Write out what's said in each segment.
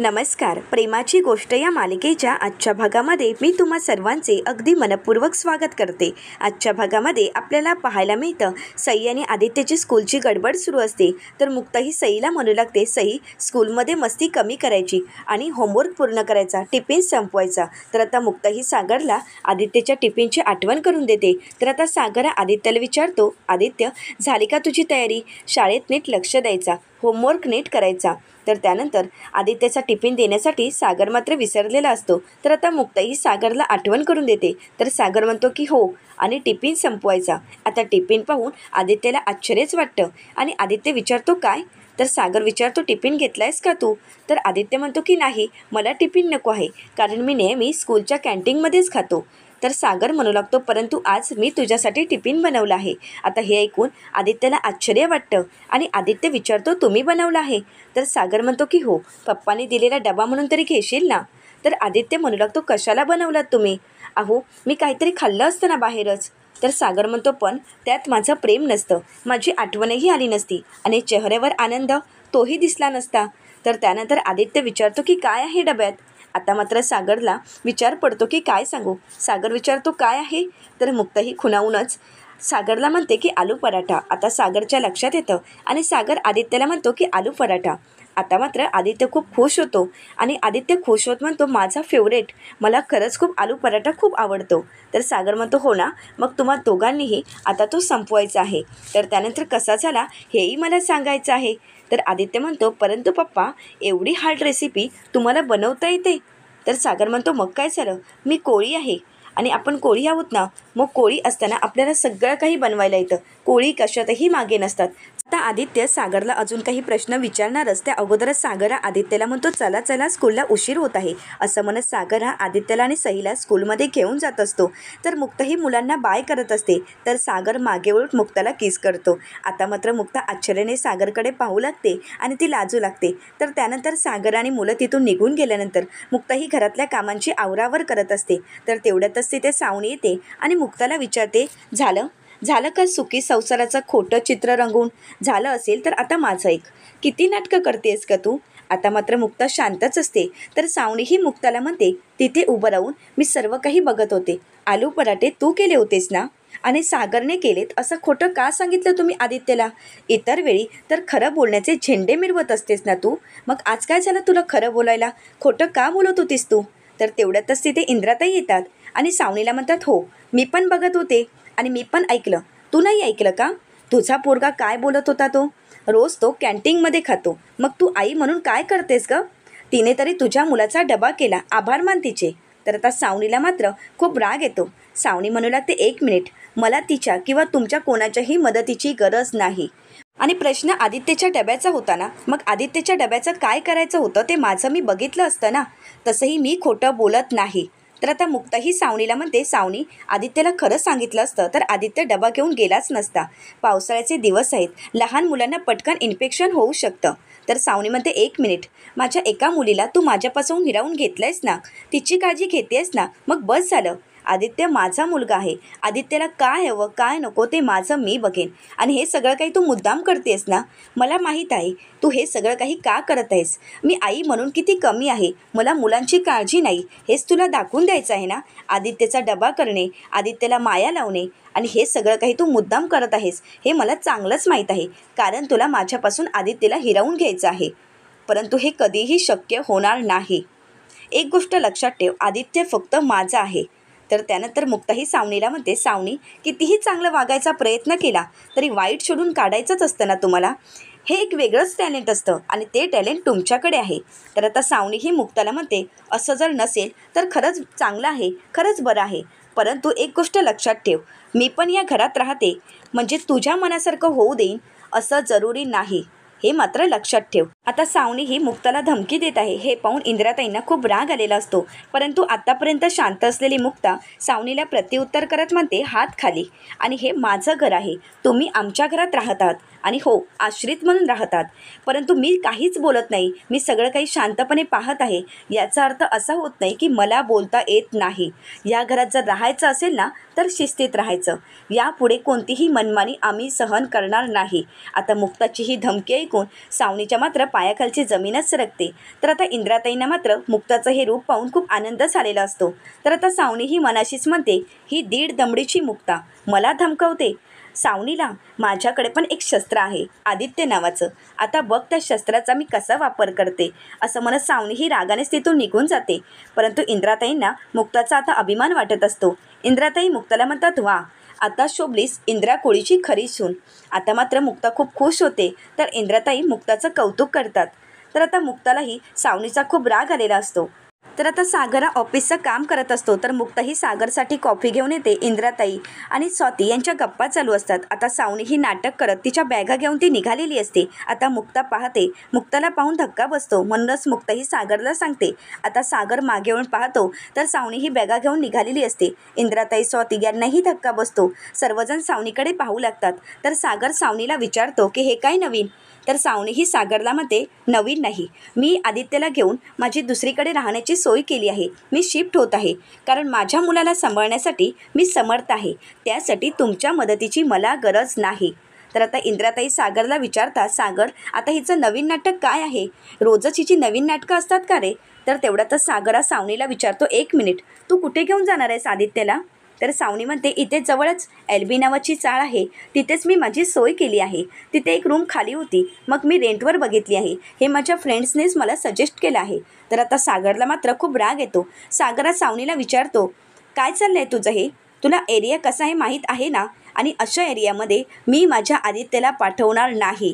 नमस्कार. प्रेमाची गोष्ट या मालिकेच्या आजच्या भागामध्ये मी तुम्हा सर्वांचे अगदी मनपूर्वक स्वागत करते. आजच्या भागामध्ये आपल्याला पाहायला मिळतं सई आणि आदित्यची स्कूलची गडबड सुरू असते. तर मुक्ता ही सईला म्हणू लागते, सई स्कूलमध्ये मस्ती कमी करायची आणि होमवर्क पूर्ण करायचा, टिफिन संपवायचा. तर आता मुक्ता ही सागरला आदित्यच्या टिफिनची आठवण करून देते. तर आता सागर आदित्यला विचारतो, आदित्य झाली का तुझी तयारी? शाळेत नीट लक्ष द्यायचा, होमवर्क नीट करायचा. तर त्यानंतर आदित्यचा टिफिन देण्यासाठी सागर मात्र विसरलेला असतो. तर आता मुक्ता ही सागरला आठवण करून देते. तर सागर म्हणतो की हो, आणि टिफिन संपवायचा. आता टिफिन पाहून आदित्यला आश्चर्यच वाटतं आणि आदित्य विचारतो काय? तर सागर विचारतो, टिफिन घेतलायस का तू? तर आदित्य म्हणतो की नाही, मला टिफिन नको आहे, कारण मी नेहमी स्कूलच्या कॅन्टीनमध्येच खातो. तर सागर म्हणू लागतो, परंतु आज मी तुझ्यासाठी टिफिन बनवलं आहे. आता हे ऐकून आदित्यला आश्चर्य वाटतं आणि आदित्य विचारतो, तुम्ही बनवलं आहे? तर सागर म्हणतो की हो, पप्पांनी दिलेला डबा म्हणून तरी घेशील ना? तर आदित्य म्हणू लागतो, कशाला बनवलात तुम्ही? अहो, मी काहीतरी खाल्लं असतं ना बाहेरच. तर सागर म्हणतो, पण त्यात माझं प्रेम नसतं, माझी आठवणही आली नसती आणि चेहऱ्यावर आनंद तोही दिसला नसता. तर त्यानंतर आदित्य विचारतो की काय आहे डब्यात? आता मात्र सागरला विचार पडतो की काय सांगू. सागर विचारतो काय आहे? तर मुक्ताही खुणावूनच सागरला म्हणते की आलू पराठा. आता सागरच्या लक्षात येतं आणि सागर आदित्यला म्हणतो की आलू पराठा. आता मात्र आदित्य खूप खुश होतो आणि आदित्य खुश होत म्हणतो, माझा फेवरेट, मला खरंच खूप आलू पराठा खूप आवडतो. तर सागर म्हणतो, हो ना, मग तुम्हा दोघांनीही आता तो संपवायचा आहे. तर त्यानंतर कसा झाला हेही मला सांगायचं आहे. तर आदित्य म्हणतो, परंतु पप्पा, एवढी हार्ड रेसिपी तुम्हाला बनवता येते? तर सागर म्हणतो, मग काय झालं, मी कोळी आहे आणि आपण कोळी आहोत ना, मग कोळी असताना आपल्याला सगळं काही बनवायला येतं, कोळी कशातही मागे नसतात. आता आदित्य सागरला अजून काही प्रश्न विचारणारच त्या अगोदरच सागर आदित्यला म्हणतो, चला चला, स्कूलला उशीर होत आहे. असं म्हणत सागर आदित्यला आणि सईला स्कूलमध्ये घेऊन जात असतो. तर मुक्ताही मुलांना बाय करत असते. तर सागर मागे वळून मुक्ताला किस करतो. आता मात्र मुक्ता आश्चर्याने सागरकडे पाहू लागते आणि ती लाजू लागते. तर त्यानंतर सागर आणि मुलं तिथून निघून गेल्यानंतर मुक्ताही घरातल्या कामांची आवरावर करत असते. तर तेवढ्यातच तिथे सावणी येते आणि मुक्ताला विचारते, झालं का सुखी संसाराचं खोटं चित्र रंगून? झालं असेल तर आता माझं ऐक, किती नाटकं करतेस का तू? आता मात्र मुक्ता शांतच असते. तर सावणीही मुक्ताला म्हणते, तिथे उभं राहून मी सर्व काही बघत होते. आलू पराठे तू केले होतेस ना, आणि सागरने केलेत असं खोटं का सांगितलं तुम्ही आदित्यला? इतर वेळी तर खरं बोलण्याचे झेंडे मिरवत असतेस ना तू, मग आज काय झालं तुला खरं बोलायला? खोटं का बोलत होतीस तू? तर तेवढ्यातच तिथे इंद्राताई येतात आणि सावणीला म्हणतात, हो, मी पण बघत होते आणि मी पण ऐकलं. तू नाही ऐकलं का? तुझा पोरगा काय बोलत होता तो? रोज तो कॅन्टीनमध्ये खातो, मग तू आई म्हणून काय करतेस ग? तिने तरी तुझ्या मुलाचा डबा केला, आभार मान तिचे. तर आता सावणीला मात्र खूप राग येतो. सावणी म्हणू लागते, एक मिनिट, मला तिच्या किंवा तुमच्या कोणाच्याही मदतीची गरज नाही. आणि प्रश्न आदित्यच्या डब्याचा होता ना, मग आदित्यच्या डब्याचं काय करायचं होतं ते माझं मी बघितलं असतं ना. तसंही मी खोटं बोलत नाही. तर आता मुक्ताही सावणीला म्हणते, सावणी, आदित्यला खरंच सांगितलं असतं तर आदित्य डबा घेऊन गेलाच नसता. पावसाळ्याचे दिवस आहेत, लहान मुलांना पटकन इन्फेक्शन होऊ शकतं. तर सावणी म्हणते, एक मिनिट, माझ्या एका मुलीला तू माझ्यापासून हिरावून घेतलंयस ना, तिची काळजी घेतेस ना, मग बस झालं. आदित्य माझा मुलगा आहे. आदित्यला काय हवं काय नको ते माझं मी बघेन. आणि हे सगळं काही तू मुद्दाम करतेस ना. मला माहीत आहे तू हे सगळं काही का करत आहेस. मी आई म्हणून किती कमी आहे, मला मुलांची काळजी नाही, हेच तुला दाखवून द्यायचं आहे ना. आदित्यचा डबा करणे, आदित्यला माया लावणे आणि हे सगळं काही तू मुद्दाम करत आहेस हे मला चांगलंच माहीत आहे, कारण तुला माझ्यापासून आदित्यला हिरावून घ्यायचं आहे. परंतु हे कधीही शक्य होणार नाही. एक गोष्ट लक्षात ठेव, आदित्य फक्त माझा आहे. तर त्यानंतर मुक्ताही सावणीला म्हणते, सावणी, कितीही चांगलं वागायचा प्रयत्न केला तरी वाईट शोधून काढायचंच असतं ना तुम्हाला. हे एक वेगळंच टॅलेंट असतं आणि ते टॅलेंट तुमच्याकडे आहे. तर आता सावणी ही मुक्ताला म्हणते, असं जर नसेल तर खरंच चांगलं आहे, खरंच बरं आहे. परंतु एक गोष्ट लक्षात ठेव, मी पण या घरात राहते, म्हणजे तुझ्या मनासारखं होऊ देईन असं जरुरी नाही, हे मात्र लक्षात ठेव. आता सावणी ही मुक्ताला धमकी देत आहे हे पाहून इंद्राताईंना खूप राग आलेला असतो. परंतु आतापर्यंत शांत असलेली मुक्ता सावणीला प्रत्युत्तर करत म्हणते, हात खाली, आणि हे माझं घर आहे, तुम्ही आमच्या घरात राहतात आणि हो, आश्रित म्हणून राहतात. परंतु मी काहीच बोलत नाही, मी सगळं काही शांतपणे पाहत आहे. याचा अर्थ असा होत नाही की मला बोलता येत नाही. या घरात जर राहायचं असेल ना तर शिस्तीत राहायचं. यापुढे कोणतीही मनमानी आम्ही सहन करणार नाही. आता मुक्ताची ही धमकी ऐकून सावनीच्या मात्र पायाखालची जमीनच सरकते. तर आता इंद्राताईंना मात्र मुक्ताचं हे रूप पाहून खूप आनंद झालेला असतो. तर आता सावनी ही मनाशीच म्हणते, ही 1.5 दमडीची मुक्ता मला धमकावते. सावनीला माझ्याकडे पण एक शस्त्र आहे आदित्य नावाचं, आता बघ त्या शस्त्राचा मी कसा वापर करते, असं म्हणत सावनी ही रागानेच तिथून निघून जाते. परंतु इंद्राताईंना मुक्ताचा आता अभिमान वाटत असतो. इंद्राताई मुक्ताला म्हणतात, वा आता शोभलीस इंद्रा कोळीची खरी सून. आता मात्र मुक्ता खूप खुश होते. तर इंद्राताई मुक्ताचं कौतुक करतात. तर आता मुक्तालाही सावनीचा खूप राग आलेला असतो. तर आता सागर ऑफिसचं काम करत असतो. तर मुक्ता ही सागरसाठी कॉफी घेऊन येते. इंद्राताई आणि स्वाती यांच्या गप्पा चालू असतात. आता सावनी ही नाटक करत तिच्या बॅगा घेऊन ती निघालेली असते. आता मुक्ता पाहते, मुक्ताला पाहून धक्का बसतो. म्हणूनच मुक्ता ही सागरला सांगते. आता सागर मागे येऊन पाहतो तर सावनी ही बॅगा घेऊन निघालेली असते. इंद्राताई स्वाती यांनाही धक्का बसतो. सर्वजण सावनीकडे पाहू लागतात. तर सागर सावनीला विचारतो की हे काय नवीन. तर सावनी ही सागरला म्हणते, नवीन नाही, मी आदित्यला घेऊन माझी दुसरीकडे राहण्याची सोय केली आहे. मी शिफ्ट होत आहे कारण माझ्या मुलाला सांभाळण्यासाठी मी समर्थ आहे. त्यासाठी तुमच्या मदतीची मला गरज नाही. तर आता इंद्राताई सागरला विचारतात, सागर आता हिचं नवीन नाटक काय आहे? रोजच हिची नवीन नाटकं असतात का रे? तर तेवढ्यातच सागरा सावनीला विचारतो, 1 मिनिट, तू कुठे घेऊन जाणार आहेस आदित्यला? तर सावनी म्हणते, इथे जवळच LB नावाची चाळ आहे, तिथेच मी माझी सोय केली आहे. तिथे एक रूम खाली होती, मग मी रेंटवर बघितली आहे. हे माझ्या फ्रेंड्सनेच मला सजेस्ट केलं आहे. तर आता सागरला मात्र खूप राग येतो. सागरा सावनीला विचारतो, काय चाललं आहे तुझं हे? तुला एरिया कसा आहे माहीत आहे ना? आणि अशा एरियामध्ये मी माझ्या आदित्यला पाठवणार नाही.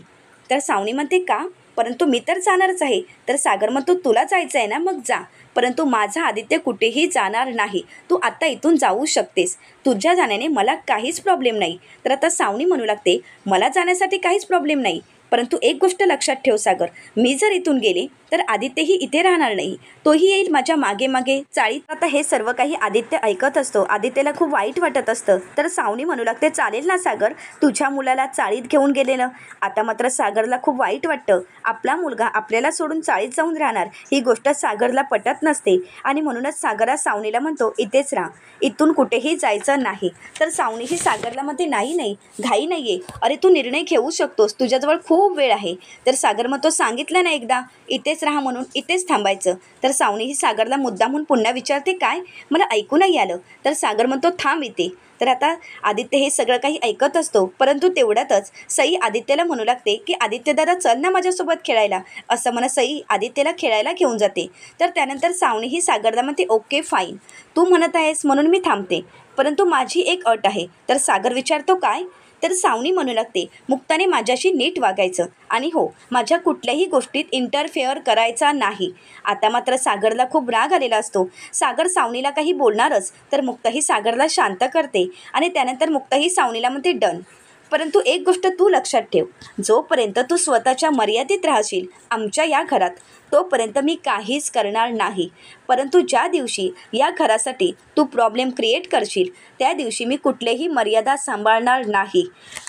तर सावनी म्हणते, का? परंतु मी तर जाणारच आहे. तर सागर म्हणतो, तुला जायचं आहे ना, मग जा, परंतु माझा आदित्य कुठेही जाणार नाही. तू आत्ता इथून जाऊ शकतेस. तुझ्या जाण्याने मला काहीच प्रॉब्लेम नाही. तर आता सावनी म्हणू लागते, मला जाण्यासाठी काहीच प्रॉब्लेम नाही, परंतु एक गोष्ट लक्षात ठेव सागर, मी जर इथून गेले तर आदित्यही इथे राहणार नाही. तोही येईल माझ्या मागे मागे चाळीत. आता हे सर्व काही आदित्य ऐकत असतो. आदित्यला खूप वाईट वाटत असतं. तर सावनी म्हणू लागते, चालेल ना सागर, तुझ्या मुलाला चाळीत घेऊन गेलेलं. आता मात्र सागरला खूप वाईट वाटतं. आपला मुलगा आपल्याला सोडून चाळीत जाऊन राहणार ही गोष्ट सागरला पटत नसते. आणि म्हणूनच सागरा सावनीला म्हणतो, इथेच राहा, इथून कुठेही जायचं नाही. तर सावनी ही सागरला म्हणते, नाही नाही, घाई नाही आहे, अरे तू निर्णय घेऊ शकतोस, तुझ्याजवळ खूप वेळ आहे. तर सागर म्हणतो, सांगितलं ना एकदा इथेच राहा म्हणून, इथेच थांबायचं. तर सावनी ही सागरला मुद्दामून पुन्हा विचारते, काय? मला ऐकू नाही आलं. तर सागर म्हणतो, थांब इथे. तर आता आदित्य हे सगळं काही ऐकत असतो. परंतु तेवढ्यातच सई आदित्यला म्हणू लागते की आदित्य दादा चल ना माझ्यासोबत खेळायला. असं म्हणत सई आदित्यला खेळायला घेऊन जाते. तर त्यानंतर सावनी ही सागरला म्हणते, ओके फाईन, तू म्हणत आहेस म्हणून मी थांबते, परंतु माझी एक अट आहे. तर सागर विचारतो, काय? तर सावनी म्हणू लागते, मुक्ताने माझ्याशी नीट वागायचं आणि हो, माझ्या कुठल्याही गोष्टीत इंटरफेअर करायचा नाही. आता मात्र सागरला खूप राग आलेला असतो. सागर सावनीला काही बोलणारच तर मुक्ताही सागरला शांत करते आणि त्यानंतर मुक्ताही सावनीला म्हणते, डन. परंतु एक गोष्ट तू लक्षात ठेव, जोपर्यंत तू स्वतःच्या मर्यादित राहशील आमच्या या घरात, तोपर्यंत मी काहीच करणार नाही. परंतु ज्या दिवशी या घरासाठी तू प्रॉब्लेम क्रिएट करशील त्या दिवशी मी कुठलेही मर्यादा सांभाळणार नाही.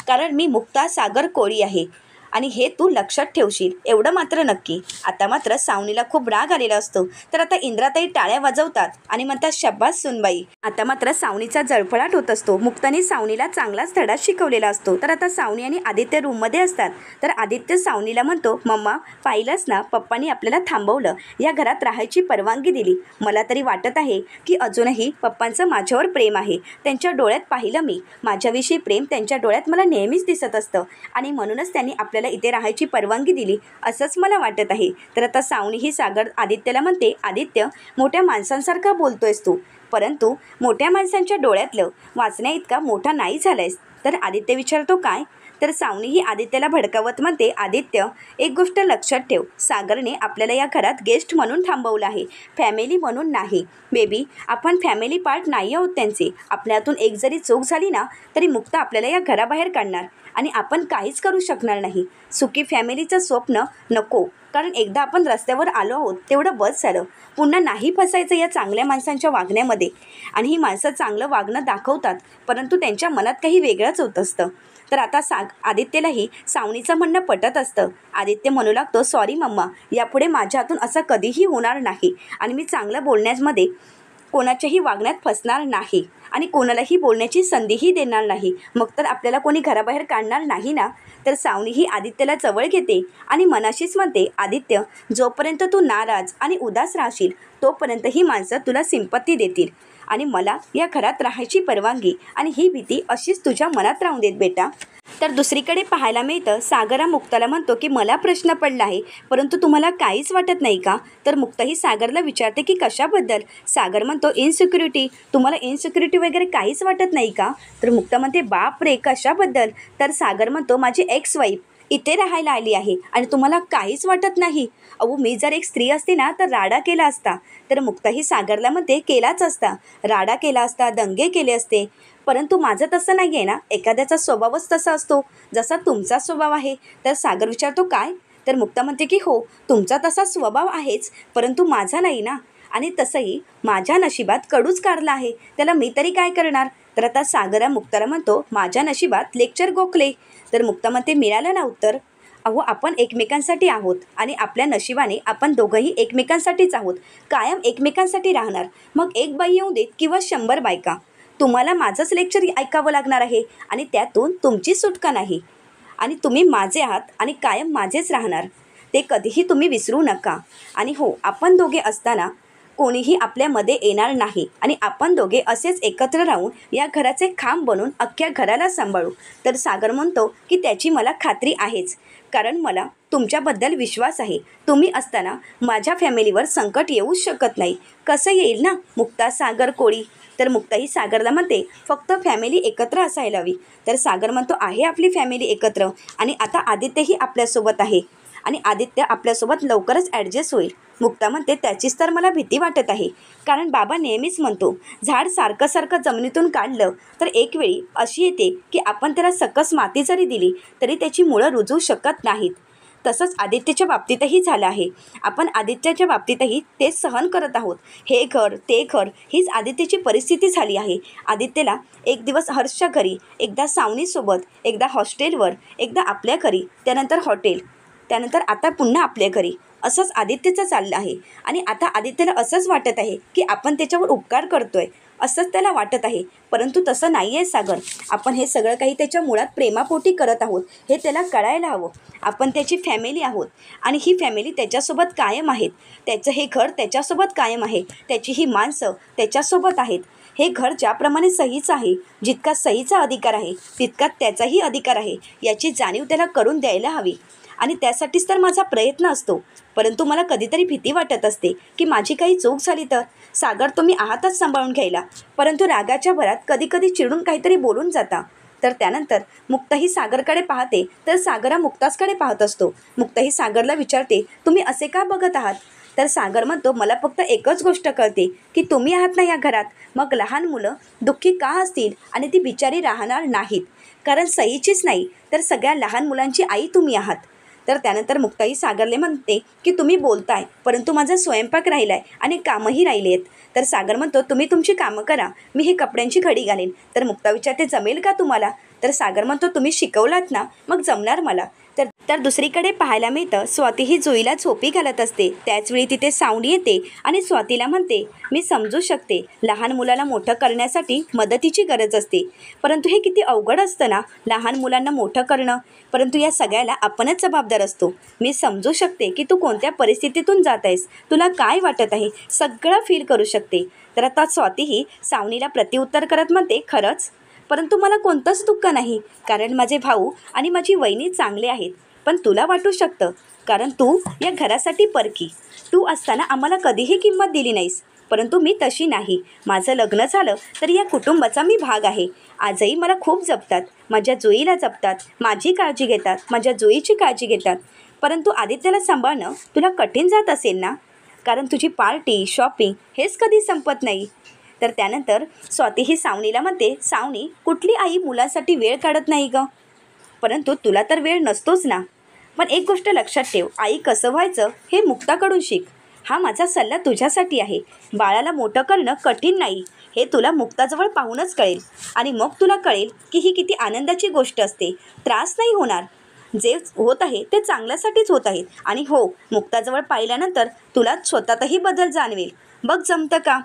कारण मी मुक्ता सागर कोळी आहे आणि हे तू लक्षात ठेवशील, एवढं मात्र नक्की. आता मात्र सावनीला खूप राग आलेला असतो. तर आता इंद्राताई टाळ्या वाजवतात आणि म्हणतात, शाब्बास सुनबाई. आता मात्र सावनीचा जळफळाट होत असतो. मुक्ताने सावनीला चांगलाच धडा शिकवलेला असतो. तर आता सावनी आणि आदित्य रूममध्ये असतात. तर आदित्य सावनीला म्हणतो, मम्मा पाहिलंच ना, पप्पांनी आपल्याला थांबवलं, या घरात राहायची परवानगी दिली. मला तरी वाटत आहे की अजूनही पप्पांचं माझ्यावर प्रेम आहे. त्यांच्या डोळ्यात पाहिलं मी, माझ्याविषयी प्रेम त्यांच्या डोळ्यात मला नेहमीच दिसत असतं आणि म्हणूनच त्यांनी आपल्याला इथे राहायची परवानगी दिली असंच मला वाटत आहे. तर आता सावनी ही सागर आदित्यला म्हणते, आदित्य मोठ्या माणसांसारखा बोलतोयस तू, परंतु मोठ्या माणसांच्या डोळ्यातलं वाचण्या इतका मोठा नाही झालायस. तर आदित्य विचारतो, काय? तर सावनी ही आदित्यला भडकावत म्हणते, आदित्य एक गोष्ट लक्षात ठेव, सागरने आपल्याला या घरात गेस्ट म्हणून थांबवलं आहे, फॅमिली म्हणून नाही. बेबी आपण फॅमिली पार्ट नाही आहोत त्यांचे. आपल्यातून एक जरी चूक झाली ना तरी मुक्ता आपल्याला या घराबाहेर काढणार आणि आपण काहीच करू शकणार नाही. सुखी फॅमिलीचं स्वप्न नको, कारण एकदा आपण रस्त्यावर आलो आहोत तेवढं बस झालं. पुन्हा नाही फसायचं या चांगल्या माणसांच्या वागण्यामध्ये. आणि ही माणसं चांगलं वागणं दाखवतात परंतु त्यांच्या मनात काही वेगळंच होत असतं. तर आता आदित्यलाही सावनीचं म्हणणं पटत असतं. आदित्य म्हणू लागतो, सॉरी मम्मा, यापुढे माझ्या हातून असं कधीही होणार नाही आणि मी चांगलं बोलण्यामध्ये कोणाच्याही वागण्यात फसणार नाही आणि कोणालाही बोलण्याची संधीही देणार नाही. मग तर आपल्याला कोणी घराबाहेर काढणार नाही ना. तर सावनी ही आदित्यला जवळ घेते आणि मनाशीच म्हणते, आदित्य, जोपर्यंत तू नाराज आणि उदास राहशील तोपर्यंत ही माणसं तुला सिंपत्ती देतील आणि मला या घरात राहायची परवानगी आणि ही भीती अशीच तुझ्या मनात राहून देत बेटा. तर दुसरीकडे पाहायला मिळतं, सागर हा मुक्ताला म्हणतो की मला प्रश्न पडला आहे, परंतु तुम्हाला काहीच वाटत नाही का? तर मुक्ता ही सागरला विचारते की कशाबद्दल? सागर म्हणतो इनसिक्युरिटी. तुम्हाला इनसिक्युरिटी वगैरे काहीच वाटत नाही का? तर मुक्ता म्हणते बापरे, कशाबद्दल? तर सागर म्हणतो माझी एक्स वाईफ इथे राहायला आली आहे आणि तुम्हाला काहीच वाटत नाही? अहो, मी जर एक स्त्री असते ना तर राडा केला असता. तर मुक्ता ही सागरला म्हणते केलाच असता, राडा केला असता, दंगे केले असते, परंतु माझं तसं नाही आहे ना. एखाद्याचा स्वभावच तसा असतो जसा तुमचा स्वभाव आहे. तर सागर विचारतो काय? तर मुक्ता म्हणते की हो, तुमचा तसा स्वभाव आहेच, परंतु माझा नाही ना. आणि तसंही माझ्या नशिबात कडूच काढला आहे, त्याला मी तरी काय करणार? तर आता सागरा मुक्ताला म्हणतो माझ्या नशिबात लेक्चर गोखले. तर मुक्ता म्हणते मिळालं ना उत्तर. अहो, आपण एकमेकांसाठी आहोत आणि आपल्या नशिबाने आपण दोघंही एकमेकांसाठीच आहोत, कायम एकमेकांसाठी राहणार. मग एक बाई येऊ देत किंवा 100 बायका, तुम्हाला माझंच लेक्चर ऐकावं लागणार आहे आणि त्यातून तुमची सुटका नाही. आणि तुम्ही माझे आहात आणि कायम माझेच राहणार, ते कधीही तुम्ही विसरू नका. आणि हो, आपण दोघे असताना कोणीही आपल्यामध्ये येणार नाही आणि आपण दोघे असेच एकत्र राहून या घराचे खांब बनून अख्ख्या घराला सांभाळू. तर सागर म्हणतो की त्याची मला खात्री आहेच, कारण मला तुमच्याबद्दल विश्वास आहे. तुम्ही असताना माझ्या फॅमिलीवर संकट येऊच शकत नाही. कसं येईल ना मुक्ता, सागर, कोळी? तर मुक्ता ही सागरला म्हणते फक्त फॅमिली एकत्र असायला हवी. तर सागर म्हणतो आहे आपली फॅमिली एकत्र आणि आता आदित्यही आपल्यासोबत आहे आणि आदित्य आपल्यासोबत लवकरच ॲडजस्ट होईल. मुक्ता म्हणते त्याचीच तर मला भीती वाटत आहे, कारण बाबा नेहमीच म्हणतो झाड सारखं सारखं जमिनीतून काढलं तर एक वेळी अशी येते की आपण त्याला सकस माती जरी दिली तरी त्याची मुळं रुजू शकत नाहीत. तसंच आदित्यच्या बाबतीतही झालं आहे. आपण आदित्यच्या बाबतीतही तेच सहन करत आहोत. हे घर ते घर हीच आदित्यची परिस्थिती झाली आहे. आदित्यला एक दिवस हर्षच्या घरी, एकदा सावनीसोबत, एकदा हॉस्टेलवर, एकदा आपल्या घरी, त्यानंतर हॉटेल, त्यानंतर आता पुन्हा आपल्या घरी, असंच आदित्यचं चाललं आहे. आणि आता आदित्यला असंच वाटत आहे की आपण त्याच्यावर उपकार करतोय, असंच त्याला वाटत आहे. परंतु तसं नाही आहे सागर. आपण हे सगळं काही त्याच्या मुळात प्रेमापोटी करत आहोत, हे त्याला कळायला हवं. आपण त्याची फॅमिली आहोत आणि ही फॅमिली त्याच्यासोबत कायम आहेत. त्याचं हे घर त्याच्यासोबत कायम आहे, त्याची ही माणसं त्याच्यासोबत आहेत. हे घर ज्याप्रमाणे सहीचं आहे, जितका सहीचा अधिकार आहे तितका त्याचाही अधिकार आहे, याची जाणीव त्याला करून द्यायला हवी. आणि त्यासाठीच तर माझा प्रयत्न असतो. परंतु मला कधीतरी भीती वाटत असते की माझी काही चूक झाली तर. सागर, तुम्ही आहातच सांभाळून घ्यायला, परंतु रागाच्या भरात कधीकधी चिडून काहीतरी बोलून जाता. तर त्यानंतर मुक्ताही सागरकडे पाहते तर सागर हा मुक्तासकडे पाहत असतो. मुक्ताही सागरला विचारते तुम्ही असे का बघत आहात? तर सागर म्हणतो मला फक्त एकच गोष्ट कळते की तुम्ही आहात ना या घरात, मग लहान मुलं दुःखी का असतील आणि ती बिचारी राहणार नाहीत, कारण सईचीच नाही तर सगळ्या लहान मुलांची आई तुम्ही आहात. तर त्यानंतर मुक्ताई सागरले म्हणते की तुम्ही बोलताय, परंतु माझा स्वयंपाक राहिला आहे आणि कामंही राहिले आहेत. तर सागर म्हणतो तुम्ही तुमची कामं करा, मी ही कपड्यांची घडी घालेन. तर मुक्ता विचारते जमेल का तुम्हाला? तर सागर म्हणतो तुम्ही शिकवलात ना, मग जमणार मला. तर दुसरीकडे पाहायला मिळतं, स्वाती ही जुईला झोपी घालत असते. त्याचवेळी तिथे सावनी येते आणि स्वातीला म्हणते मी समजू शकते, लहान मुलाला मोठं करण्यासाठी मदतीची गरज असते, परंतु हे किती अवघड असतं ना लहान मुलांना मोठं करणं. परंतु या सगळ्याला आपणच जबाबदार असतो. मी समजू शकते की तू कोणत्या परिस्थितीतून जात आहेस, तुला काय वाटत आहे, सगळं फील करू शकते. तर आता स्वातीही सावनीला प्रतिउत्तर करत म्हणते खरंच, परंतु मला कोणतंच दुःख नाही, कारण माझे भाऊ आणि माझी वहिनी चांगले आहेत. पण तुला वाटू शकतं, कारण तू या घरासाठी परकी, तू असताना आम्हाला कधीही किंमत दिली नाहीस, परंतु मी तशी नाही. माझं लग्न झालं तर या कुटुंबाचा मी भाग आहे. आजही मला खूप जपतात, माझ्या जुईला जपतात, माझी काळजी घेतात, माझ्या जुईची काळजी घेतात. परंतु आदित्यला सांभाळणं तुला कठीण जात असेल ना, कारण तुझी पार्टी, शॉपिंग हेच कधी संपत नाही. तर त्यानंतर स्वाती ही सावनीला म्हणते सावनी, कुठली आई मुलांसाठी वेळ काढत नाही गं, परंतु तुला तर वेळ नसतोच ना. पण एक गोष्ट लक्षात ठेव, आई कसं व्हायचं हे मुक्ताकडून शिक. हा माझा सल्ला तुझ्यासाठी आहे. बाळाला मोठं करणं कठीण नाही, हे तुला मुक्ताजवळ पाहूनच कळेल आणि मग तुला कळेल की ही किती आनंदाची गोष्ट असते. त्रास नाही होणार, जे होत आहे ते चांगल्यासाठीच होत आहेत. आणि हो, मुक्ताजवळ पाहिल्यानंतर तुला स्वतःतही बदल जाणवेल. बघ जमतं का?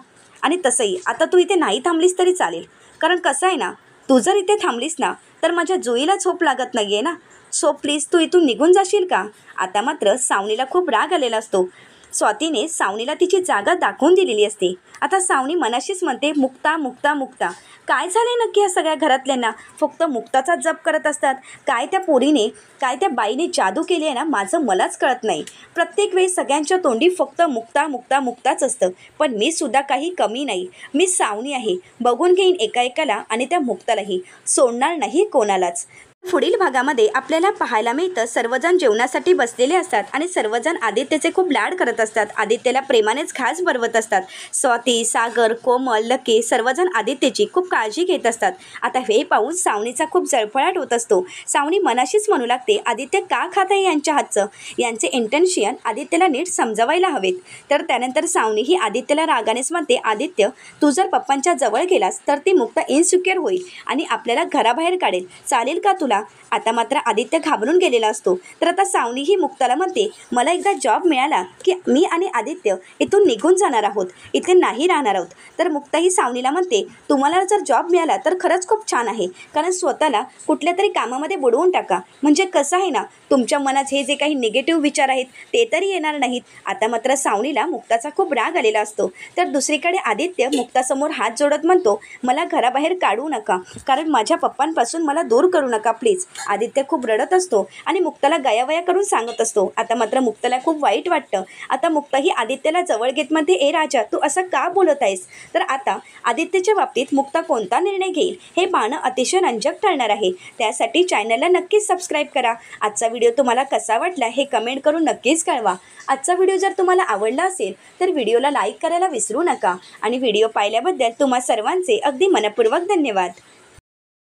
आणि तसंही आता तू इथे नाही थांबलीस तरी चालेल, कारण कसं आहे ना, तू जर इथे थांबलीस ना तर माझ्या जुईला झोप लागत नाही आहे ना. सो प्लीज तू इथून निघून जाशील का. आता मात्र सावनीला खूप राग आलेला असतो. स्वातीने सावनीला तिची जागा दाखवून दिलेली असते. आता सावनी मनाशीच म्हणते, मुक्ता मुक्ता मुक्ता. काय झालंय नक्की या सगळ्या घरातल्यांना, फक्त मुक्ताचा जप करत असतात. काय त्या पोरीने, काय त्या बाईने जादू केली आहे ना, माझं मलाच कळत नाही. प्रत्येक वेळी सगळ्यांच्या तोंडी फक्त मुक्ता मुक्ता मुक्ताच असतं. पण मी सुद्धा काही कमी नाही. मी सावनी आहे, बघून घेईन एका एकाला आणि त्या मुक्तालाही, सोडणार नाही कोणालाच. पुढील भागामध्ये आपल्याला पाहायला मिळतं, सर्वजण जेवणासाठी बसलेले असतात आणि सर्वजण आदित्यचे खूप लाड करत असतात. आदित्यला प्रेमानेच खास भरवत असतात. स्वाती, सागर, कोमल, लकी सर्वजण आदित्यची खूप काळजी घेत असतात. आता हे पाहून सावनीचा खूप जळफळाट होत असतो. सावनी मनाशीच म्हणू लागते, आदित्य का खात आहे यांच्या हातचं. यांचे इंटेन्शन आदित्यला नीट समजावायला हवेत. तर त्यानंतर सावनी ही आदित्यला रागानेच म्हणते, आदित्य तू जर पप्पांच्या जवळ गेलास तर ती मुक्ता इनसिक्युअर होईल आणि आपल्याला घराबाहेर काढेल, चालेल का तुला. आता मात्र आदित्य घाबरून गेलेला असतो. तर आता सावनी ही मुक्ताला म्हणते, मला एकदा जॉब मिळाला की मी आणि आदित्य इथून निघून जाणार आहोत, इथे नाही राहणार आहोत. तर मुक्ता ही सावनीला म्हणते, तुम्हाला जर जॉब मिळाला तर खरंच खूप छान आहे, कारण स्वतःला कुठल्या तरी कामामध्ये बुडवून टाका, म्हणजे कसं आहे ना, तुमच्या मनात हे जे काही निगेटिव्ह विचार आहेत ते तरी येणार नाहीत. आता मात्र सावनीला मुक्ताचा खूप राग आलेला असतो. तर दुसरीकडे आदित्य मुक्तासमोर हात जोडत म्हणतो, मला घराबाहेर काढू नका, कारण माझ्या पप्पांपासून मला दूर करू नका प्लीज. आदित्य खूप रडत असतो आणि मुक्ताला गयावया करून सांगत असतो. आता मात्र मुक्ताला खूप वाईट वाटतं. आता मुक्ता ही आदित्यला जवळ घेत म्हणते, ए राजा तू असं का बोलत आहेस. तर आता आदित्यच्या बाबतीत मुक्ता कोणता निर्णय घेईल हे पाहणं अतिशय रंजक ठरणार आहे. त्यासाठी चॅनलला नक्कीच सबस्क्राईब करा. आजचा व्हिडिओ तुम्हाला कसा वाटला हे कमेंट करून नक्कीच कळवा. आजचा व्हिडिओ जर तुम्हाला आवडला असेल तर व्हिडिओला लाईक करायला विसरू नका आणि व्हिडिओ पाहिल्याबद्दल तुम्हा सर्वांचे अगदी मनपूर्वक धन्यवाद.